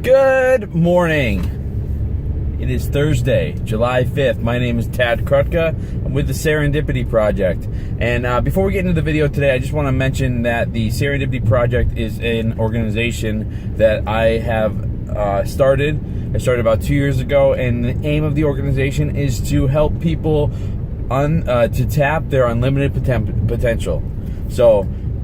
Good morning. It is Thursday, July 5th. My name is Tad Krutka. I'm with the Serendipity Project. And before we get into the video today, I just want to mention that the Serendipity Project is an organization that I have started. I started about 2 years ago, and the aim of the organization is to help people to tap their unlimited potential.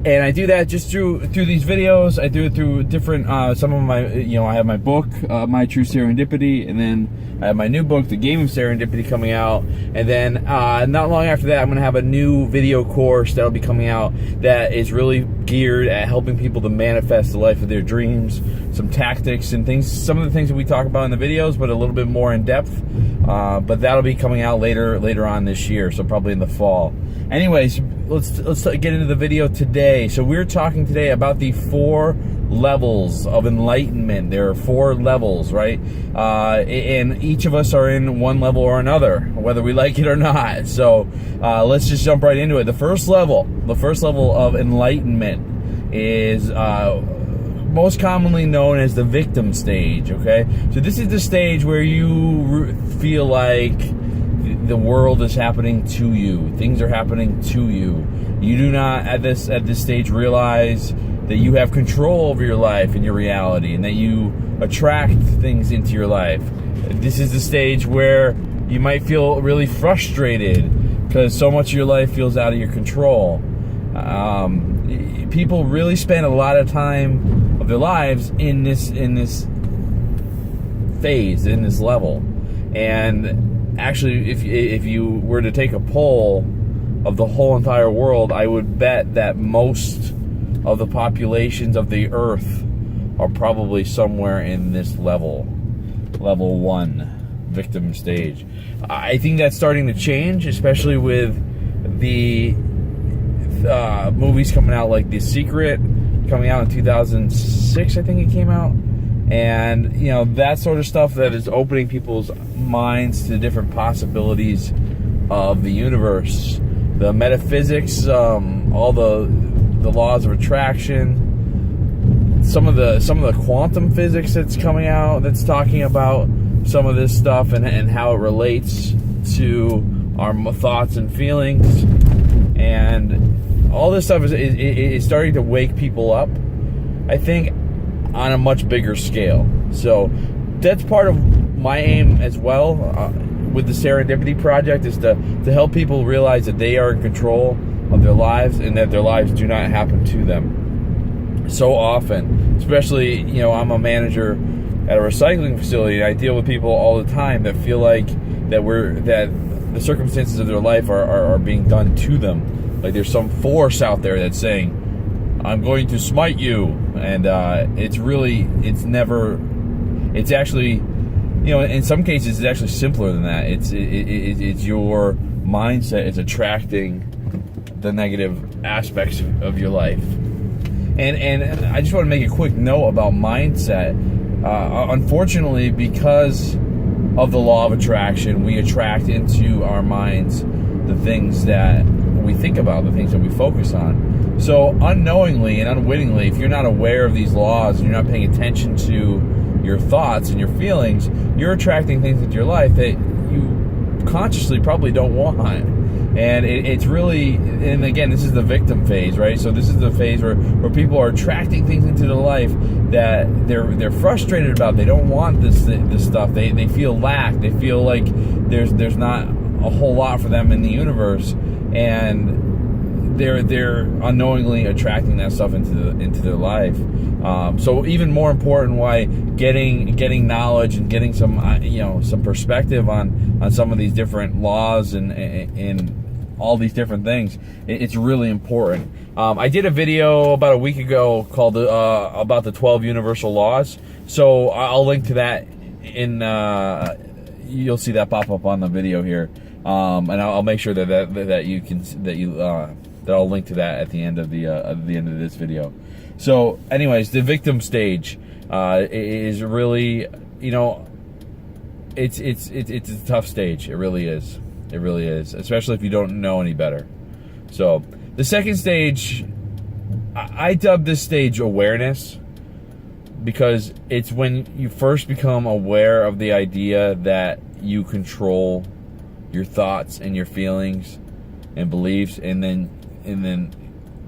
And I do that just through these videos. I do it through different, some of my, I have my book, My True Serendipity, and then I have my new book, The Game of Serendipity, coming out. And then not long after that, I'm going to have a new video course that'll be coming out that is really geared at helping people to manifest the life of their dreams, some tactics and things, some of the things that we talk about in the videos, but a little bit more in depth. But that'll be coming out later on this year, so probably in the fall. Anyways, let's get into the video today. So we're talking today about the 4 levels of enlightenment. There are 4 levels, right? And each of us are in one level or another, whether we like it or not. So let's just jump right into it. The first level of enlightenment is most commonly known as the victim stage, okay? So this is the stage where you feel like the world is happening to you. Things are happening to you. You do not, at this stage, realize that you have control over your life and your reality, and that you attract things into your life. This is the stage where you might feel really frustrated because so much of your life feels out of your control. People really spend a lot of time of their lives in this phase, in this level. And actually, if you were to take a poll of the whole entire world, I would bet that most of the populations of the earth are probably somewhere in this level 1 victim stage. I think that's starting to change, especially with the movies coming out like The Secret, coming out in 2006, I think it came out. And, that sort of stuff that is opening people's minds to different possibilities of the universe. The metaphysics, all the laws of attraction, some of the quantum physics that's coming out that's talking about some of this stuff and how it relates to our thoughts and feelings. And all this stuff is starting to wake people up, I think, on a much bigger scale. So that's part of my aim as well with the Serendipity Project, is to help people realize that they are in control of their lives and that their lives do not happen to them so often. Especially, I'm a manager at a recycling facility, and I deal with people all the time that feel like that the circumstances of their life are being done to them. Like there's some force out there that's saying, I'm going to smite you. And it's actually, in some cases, it's actually simpler than that. It's your mindset is attracting the negative aspects of your life. And I just want to make a quick note about mindset. Unfortunately, because of the law of attraction, we attract into our minds the things that we think about, the things that we focus on. So unknowingly and unwittingly, if you're not aware of these laws and you're not paying attention to your thoughts and your feelings, you're attracting things into your life that you consciously probably don't want. And it's really, and again, this is the victim phase, right? So this is the phase where people are attracting things into their life that they're frustrated about. They don't want this stuff. They feel lack. They feel like there's not a whole lot for them in the universe, and they're unknowingly attracting that stuff into their life. So even more important, why getting knowledge and getting some perspective on some of these different laws and all these different things, it's really important. I did a video about a week ago called about the 12 universal laws. So I'll link to that you'll see that pop up on the video here. And I'll make sure that I'll link to that at the end of this video. So, anyways, the victim stage is really, it's a tough stage. It really is. It really is, especially if you don't know any better. So, the second stage, I dubbed this stage awareness, because it's when you first become aware of the idea that you control your thoughts and your feelings and beliefs, and then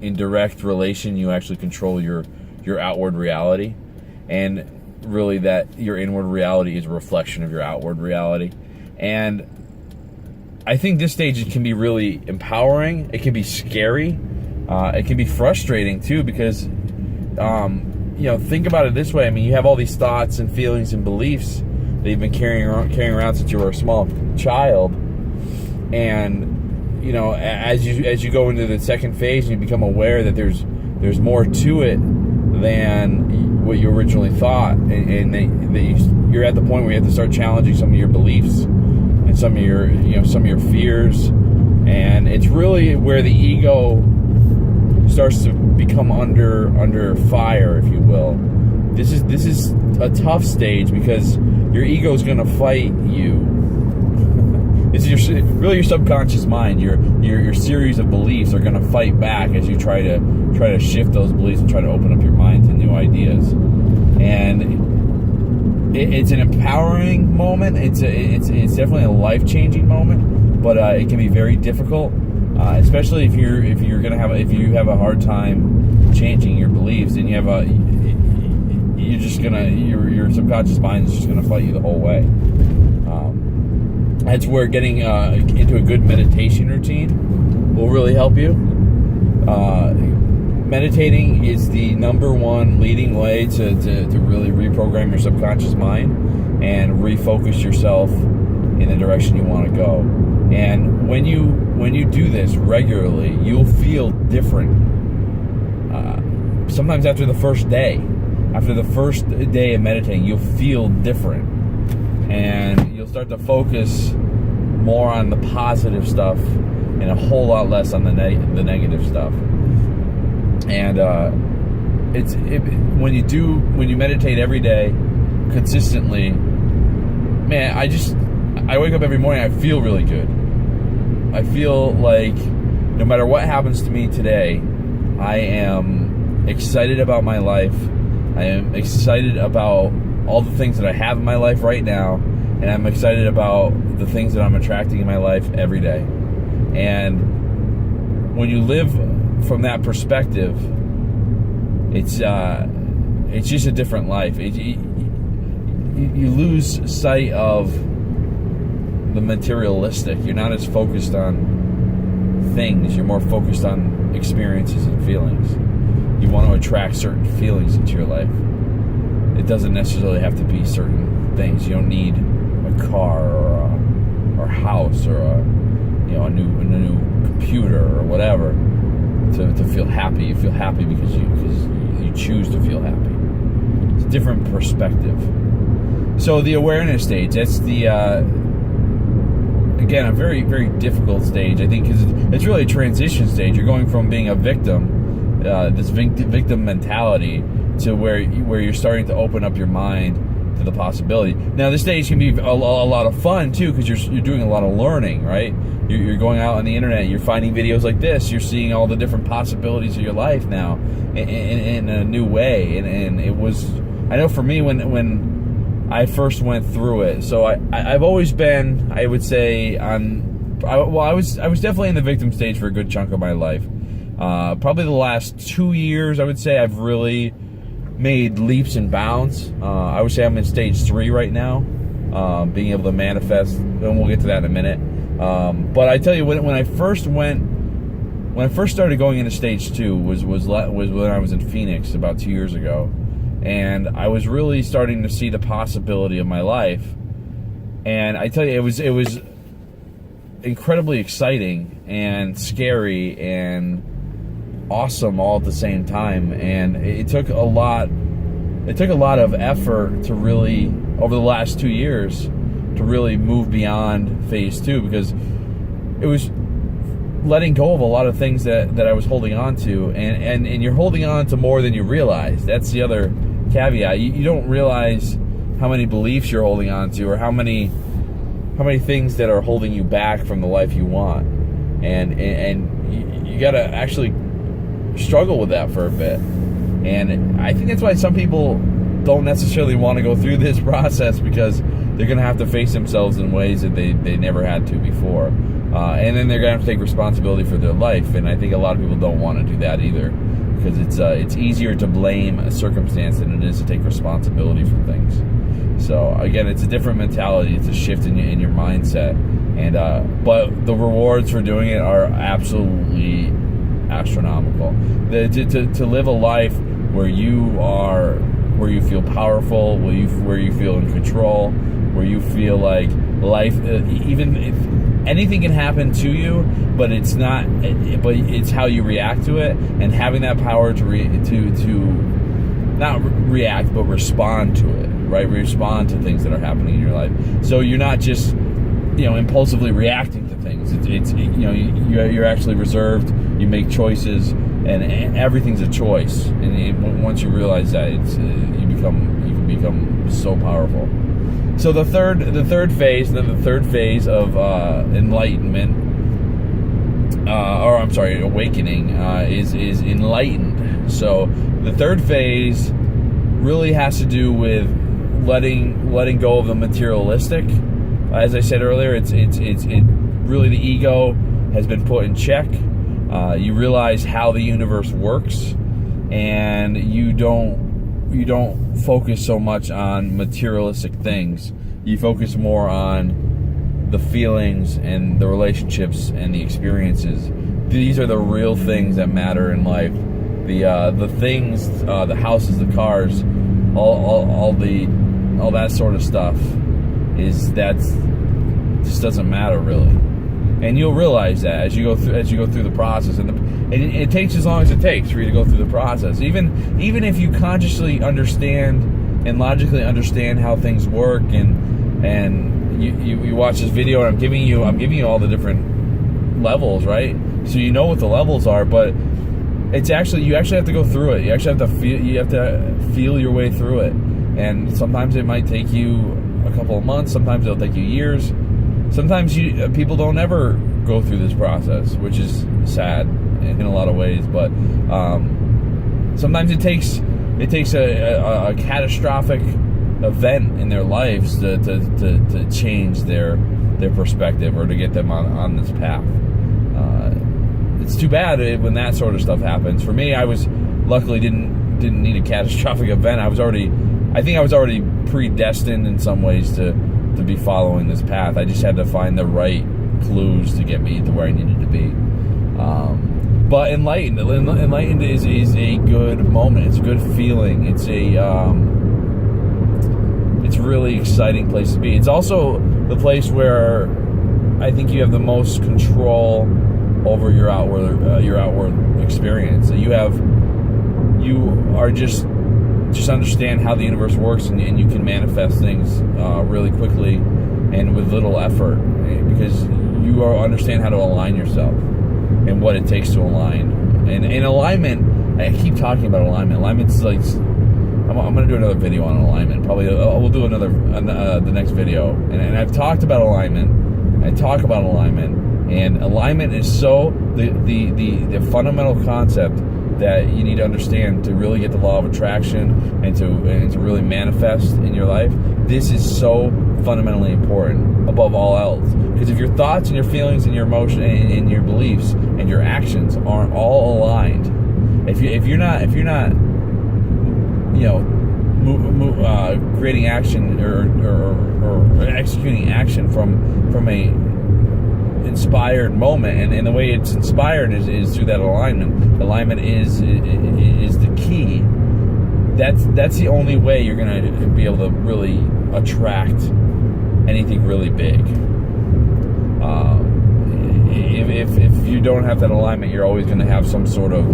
in direct relation you actually control your outward reality, and really that your inward reality is a reflection of your outward reality. And I think this stage can be really empowering. It can be scary. It can be frustrating too, because think about it this way. I mean, you have all these thoughts and feelings and beliefs that you've been carrying around since you were a small child, and as you go into the second phase and you become aware that there's more to it than what you originally thought, and that you're at the point where you have to start challenging some of your beliefs and some of your fears, and it's really where the ego starts to become under fire, if you will. This is a tough stage because your ego is going to fight you. This is really your subconscious mind. Your series of beliefs are going to fight back as you try to shift those beliefs and try to open up your mind to new ideas. And it's an empowering moment. It's definitely a life-changing moment, but it can be very difficult, especially if you have a hard time changing your beliefs, and your subconscious mind is just gonna fight you the whole way. That's where getting into a good meditation routine will really help you. Meditating is the number one leading way to really reprogram your subconscious mind and refocus yourself in the direction you want to go. And when you do this regularly, you'll feel different. Sometimes after the first day of meditating, you'll feel different, and you'll start to focus more on the positive stuff and a whole lot less on the negative stuff. And when you meditate every day consistently, man, I wake up every morning, I feel really good. I feel like no matter what happens to me today, I am excited about my life. I am excited about all the things that I have in my life right now, and I'm excited about the things that I'm attracting in my life every day. And when you live from that perspective, it's just a different life. You lose sight of the materialistic. You're not as focused on things. You're more focused on experiences and feelings. You want to attract certain feelings into your life. It doesn't necessarily have to be certain things. You don't need a car or a house or a new computer or whatever to feel happy. You feel happy because you choose to feel happy. It's a different perspective. So the awareness stage, that's the again, a very, very difficult stage, I think, because it's really a transition stage. You're going from being a victim, this victim mentality, to where you're starting to open up your mind to the possibility. Now, this stage can be a lot of fun too, because you're doing a lot of learning, right? You're going out on the internet, you're finding videos like this, you're seeing all the different possibilities of your life now in a new way. And it was, I know for me, when I first went through it, so I've always been, I would say, I was definitely in the victim stage for a good chunk of my life. Probably the last 2 years, I would say, I've really made leaps and bounds. I would say I'm in stage 3 right now, being able to manifest, and we'll get to that in a minute. But I tell you, when I first started going into stage 2 was when I was in Phoenix about 2 years ago, and I was really starting to see the possibility of my life. And I tell you, it was incredibly exciting and scary and awesome all at the same time. And it took a lot of effort to really, over the last 2 years, to really move beyond phase 2, because it was letting go of a lot of things that I was holding on to, and you're holding on to more than you realize. That's the other caveat. You don't realize how many beliefs you're holding on to, or how many things that are holding you back from the life you want, and you gotta actually struggle with that for a bit. And I think that's why some people don't necessarily want to go through this process because they're going to have to face themselves in ways that they never had to before. And then they're going to have to take responsibility for their life. And I think a lot of people don't want to do that either, because it's easier to blame a circumstance than it is to take responsibility for things. So again, it's a different mentality. It's a shift in your mindset. And but the rewards for doing it are absolutely astronomical. To live a life where you feel powerful, where you feel in control, where you feel like life, even if anything can happen to you, but it's it's how you react to it, and having that power to not react but respond to it, right? Respond to things that are happening in your life. So you're not just impulsively reacting to things. You're actually reserved. You make choices, and everyth's a choice. And once you realize that, you can become so powerful. So the third phase of enlightenment, awakening, is enlightened. So the third phase really has to do with letting go of the materialistic. As I said earlier, it's really the ego has been put in check. You realize how the universe works, and you don't focus so much on materialistic things. You focus more on the feelings and the relationships and the experiences. These are the real things that matter in life. The things, the houses, the cars, all that sort of stuff just doesn't matter really. And you'll realize that as you go through the process, and it takes as long as it takes for you to go through the process. Even if you consciously understand and logically understand how things work, and you watch this video, and I'm giving you all the different levels, right? So you know what the levels are, but you actually have to go through it. You actually have to feel your way through it, and sometimes it might take you a couple of months. Sometimes it'll take you years. Sometimes people don't ever go through this process, which is sad in a lot of ways. But sometimes it takes a catastrophic event in their lives to change their perspective, or to get them on this path. It's too bad when that sort of stuff happens. For me, I was luckily didn't need a catastrophic event. I think I was already predestined in some ways to be following this path. I just had to find the right clues to get me to where I needed to be. But enlightened is a good moment. It's a good feeling. It's a really exciting place to be. It's also the place where I think you have the most control over your outward experience. So you are just understand how the universe works, and you can manifest things really quickly and with little effort, because you understand how to align yourself and what it takes to align. And alignment, I keep talking about alignment. Alignment's like, I'm going to do another video on alignment. Probably we'll do the next video. And I've talked about alignment. I talk about alignment, and alignment is the fundamental concept that you need to understand to really get the law of attraction and to really manifest in your life. This is so fundamentally important above all else, because if your thoughts and your feelings and your emotion and your beliefs and your actions aren't all aligned, if you're not creating action or executing action from a inspired moment, and the way it's inspired is through that alignment. Alignment is the key. That's the only way you're gonna be able to really attract anything really big. If you don't have that alignment, you're always gonna have some sort of,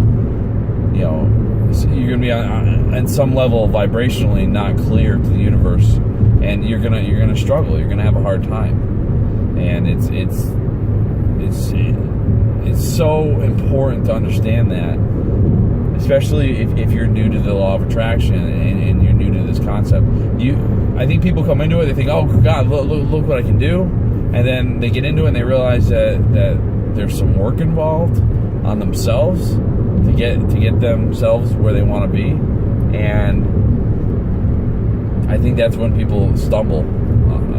you're gonna be on some level vibrationally not clear to the universe, and you're gonna struggle. You're gonna have a hard time, and it's so important to understand that, especially if you're new to the law of attraction and you're new to this concept. I think people come into it, they think, oh God, look what I can do, and then they get into it and they realize that there's some work involved on themselves to get themselves where they want to be, and I think that's when people stumble,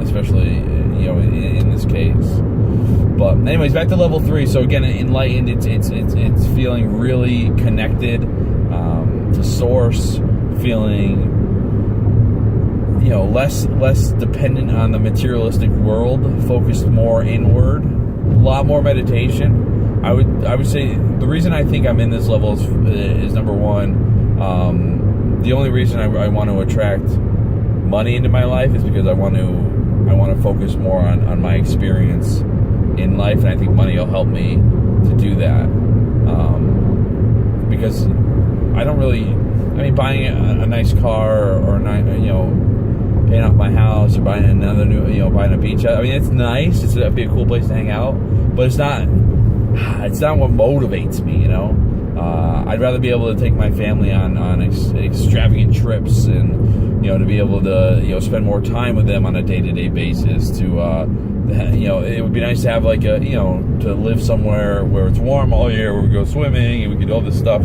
especially in this case. But anyways, back to level 3. So again, enlightened. It's feeling really connected to source, feeling less dependent on the materialistic world, focused more inward, a lot more meditation. I would say the reason I think I'm in this level is number one, the only reason I want to attract money into my life is because I want to focus more on my experience in life, and I think money will help me to do that. Because I don't really, buying a nice car or paying off my house or buying another buying a beach. It's nice. It'd be a cool place to hang out, but it's not what motivates me. I'd rather be able to take my family on extravagant trips, and to be able to spend more time with them on a day-to-day basis. It would be nice to have to live somewhere where it's warm all year, where we go swimming and we can do all this stuff.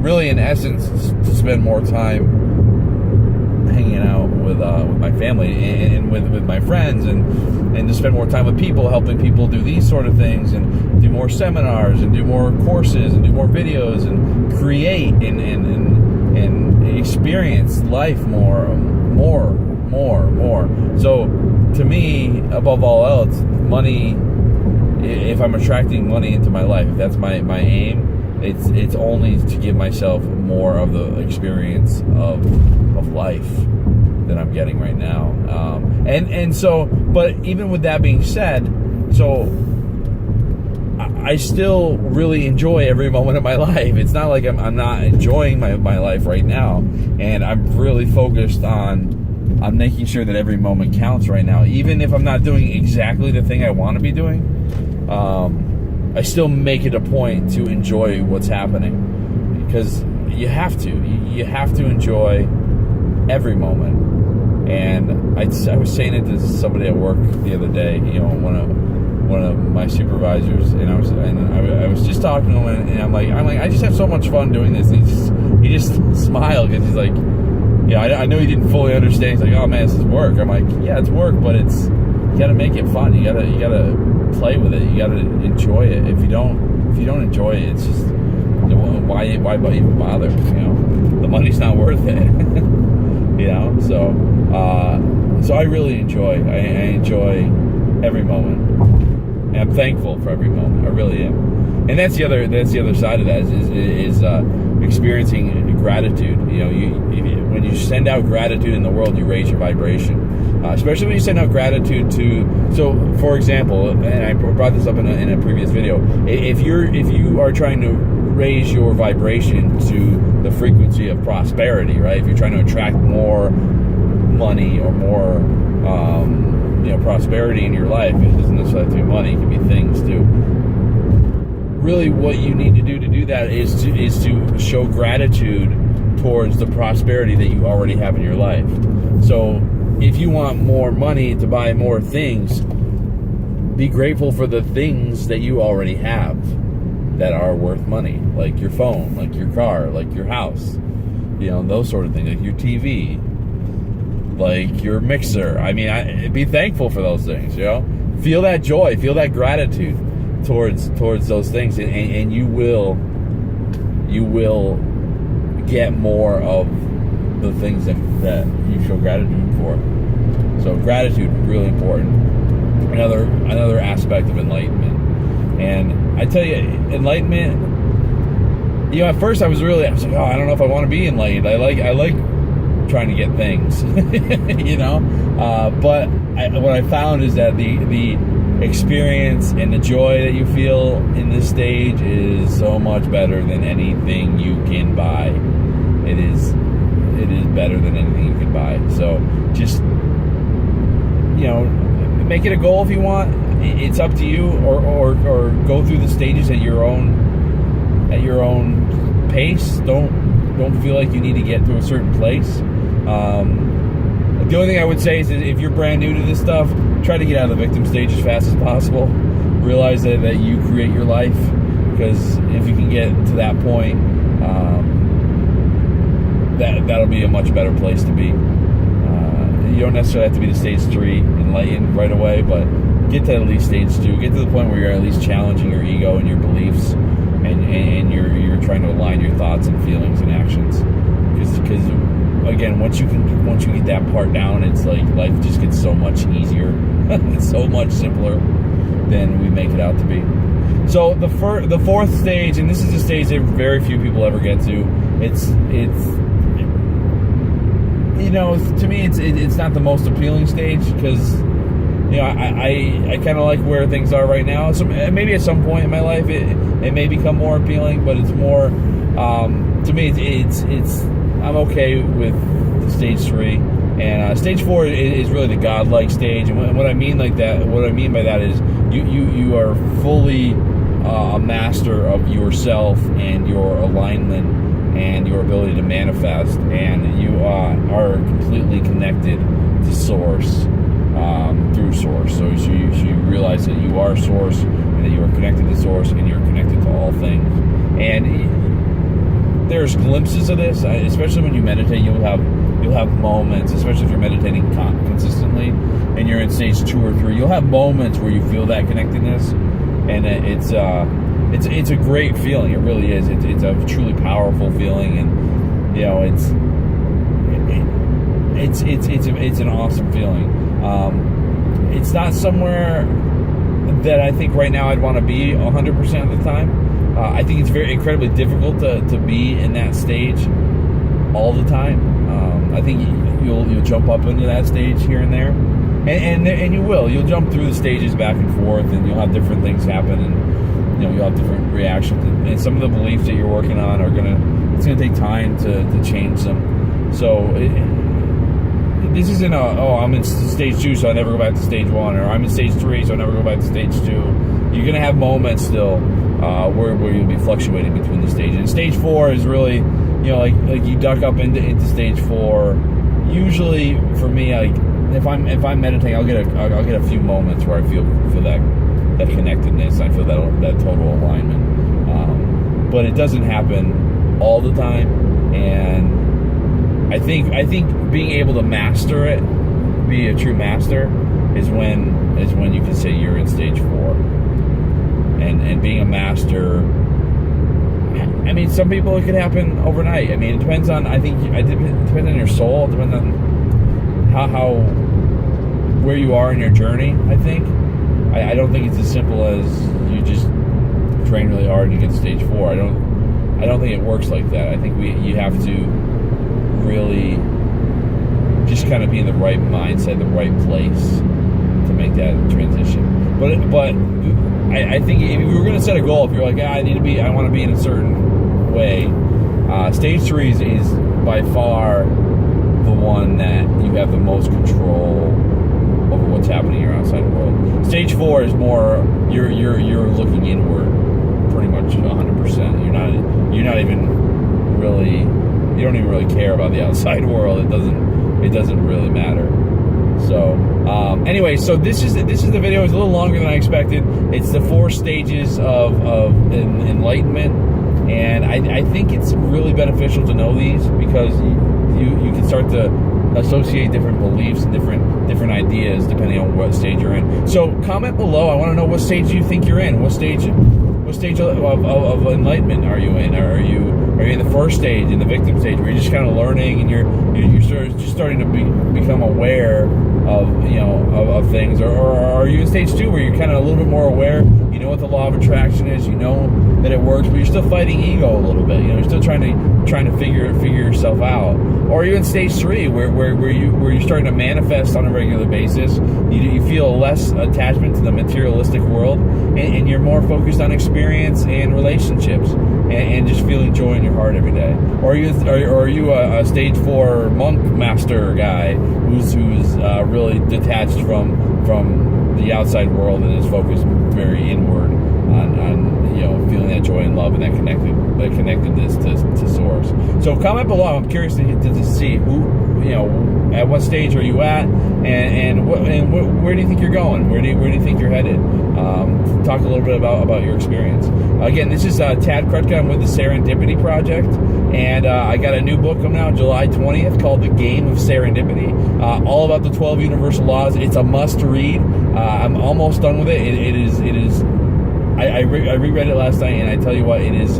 Really, in essence, to spend more time hanging out with my family and with my friends, and to spend more time with people, helping people do these sort of things, and do more seminars, and do more courses, and do more videos, and create and experience life more. So, to me, above all else, money, if I'm attracting money into my life, if that's my aim, it's only to give myself more of the experience of life that I'm getting right now. But even with that being said, so I still really enjoy every moment of my life. It's not like I'm not enjoying my life right now, and I'm really focused on making sure that every moment counts right now. Even if I'm not doing exactly the thing I want to be doing, I still make it a point to enjoy what's happening, because you have to enjoy every moment. And I was saying it to somebody at work the other day, one of my supervisors, and I was just talking to him, and I'm like, I just have so much fun doing this. And he just smiled, because he's like, I know he didn't fully understand. He's like, oh man, this is work. I'm like, yeah, it's work, but you got to make it fun. You gotta play with it. You gotta enjoy it. If you don't enjoy it, it's just, why even bother? The money's not worth it. So I really enjoy. I enjoy every moment, and I'm thankful for every moment. I really am. And that's the other side of that is experiencing gratitude. When you send out gratitude in the world, you raise your vibration. Especially when you send out gratitude to. So, for example, and I brought this up in a previous video. If you are trying to raise your vibration to the frequency of prosperity, right? If you're trying to attract more money or more, prosperity in your life, it doesn't necessarily have to be money. It can be things too. Really, what you need to do that is to show gratitude towards the prosperity that you already have in your life. So, if you want more money to buy more things, be grateful for the things that you already have that are worth money, like your phone, like your car, like your house, those sort of things, like your TV, like your mixer. Be thankful for those things. Feel that joy, feel that gratitude towards those things, and you will get more of the things that you show gratitude for. So gratitude, really important. Another aspect of enlightenment. And I tell you, enlightenment, at first I was like, oh, I don't know if I want to be enlightened. I like trying to get things, but what I found is that the experience and the joy that you feel in this stage is so much better than anything you can buy. It is better than anything you can buy. So just, make it a goal if you want. It's up to you, or go through the stages at your own pace. Don't feel like you need to get to a certain place. The only thing I would say is that if you're brand new to this stuff, try to get out of the victim stage as fast as possible. Realize that you create your life, because if you can get to that point, that'll be a much better place to be. You don't necessarily have to be to stage 3 enlightened right away, but get to at least stage 2. Get to the point where you're at least challenging your ego and your beliefs, and you're trying to align your thoughts and feelings and actions. Because again, once you get that part down, it's like life just gets so much easier. It's so much simpler than we make it out to be. So the fourth stage, and this is a stage that very few people ever get to. It's to me, it's not the most appealing stage, because I kind of like where things are right now. So maybe at some point in my life it may become more appealing, but it's more to me it's I'm okay with stage 3, and stage 4 is really the godlike stage. And what I mean by that is you are fully a master of yourself and your alignment and your ability to manifest, and you are completely connected to Source, through Source. So you realize that you are Source, and that you are connected to Source, and you're connected to all things. And there's glimpses of this, especially when you meditate. You'll have moments, especially if you're meditating consistently, and you're in stage 2 or 3. You'll have moments where you feel that connectedness, and it's a great feeling. It really is. It's a truly powerful feeling, and it's an awesome feeling. It's not somewhere that I think right now I'd want to be 100% of the time. I think it's very incredibly difficult to be in that stage all the time. I think you'll jump up into that stage here and there, and you'll jump through the stages back and forth, and you'll have different things happen, and you'll have different reactions, and some of the beliefs that you're working on it's gonna take time to change them. So this isn't I'm in stage 2, so I never go back to stage 1, or I'm in stage 3, so I never go back to stage 2. You're gonna have moments still where you'll be fluctuating between the stages. And stage 4 is really, like you duck up into stage 4. Usually for me, like if I'm meditating, I'll get a few moments where I feel that connectedness. I feel that total alignment. But it doesn't happen all the time, and I think being able to master it, be a true master, is when you can say you're in stage 4. And being a master, I mean, some people it could happen overnight. I mean, it depends on. I think it depends on your soul. It depends on how where you are in your journey. I think. I don't think it's as simple as you just train really hard and you get to stage 4. I don't think it works like that. I think you have to really just kind of be in the right mindset, the right place to make that transition. But I think if you were going to set a goal, if you're like, I want to be in a certain way, stage 3 is by far the one that you have the most control over what's happening in your outside world. Stage 4 is more you're looking inward, pretty much 100%. You don't even really care about the outside world. It doesn't really matter. So anyway, so this is the video. It's a little longer than I expected. It's the 4 stages of enlightenment, and I think it's really beneficial to know these, because you can start to associate different beliefs and different ideas depending on what stage you're in. So comment below. I want to know what stage you think you're in. What stage of enlightenment are you in? Are you in the first stage, in the victim stage, where you're just kind of learning and you're just starting to become aware of things, or are you in stage 2 where you're kind of a little bit more aware? You know what the law of attraction is. You know that it works, but you're still fighting ego a little bit. You're still trying to figure yourself out. Or are you in stage 3 where you're starting to manifest on a regular basis? You feel less attachment to the materialistic world, and you're more focused on experience and relationships, and just feeling joy in your heart every day. Or are you a stage 4 monk master guy who's really detached from the outside world and is focused very inward on feeling that joy and love and that connectedness to Source? So comment below. I'm curious to see who, at what stage are you at, and where do you think you're going? Where do you think you're headed? talk a little bit about your experience. Again, this is Tad Krutka. I'm with the Serendipity Project, and I got a new book coming out July 20th called The Game of Serendipity, all about the 12 universal laws. It's a must-read. I'm almost done with it. It is. I reread it last night, and I tell you what, it is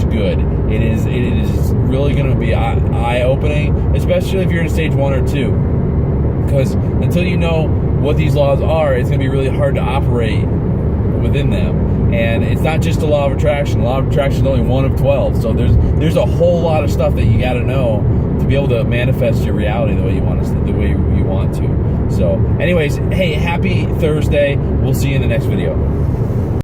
good. It is really going to be eye-opening, especially if you're in stage 1 or 2, because until you know what these laws are, it's going to be really hard to operate within them. And it's not just the law of attraction. The law of attraction is only one of 12. So there's a whole lot of stuff that you got to know to be able to manifest your reality the way you want to. So anyways, hey, happy Thursday. We'll see you in the next video.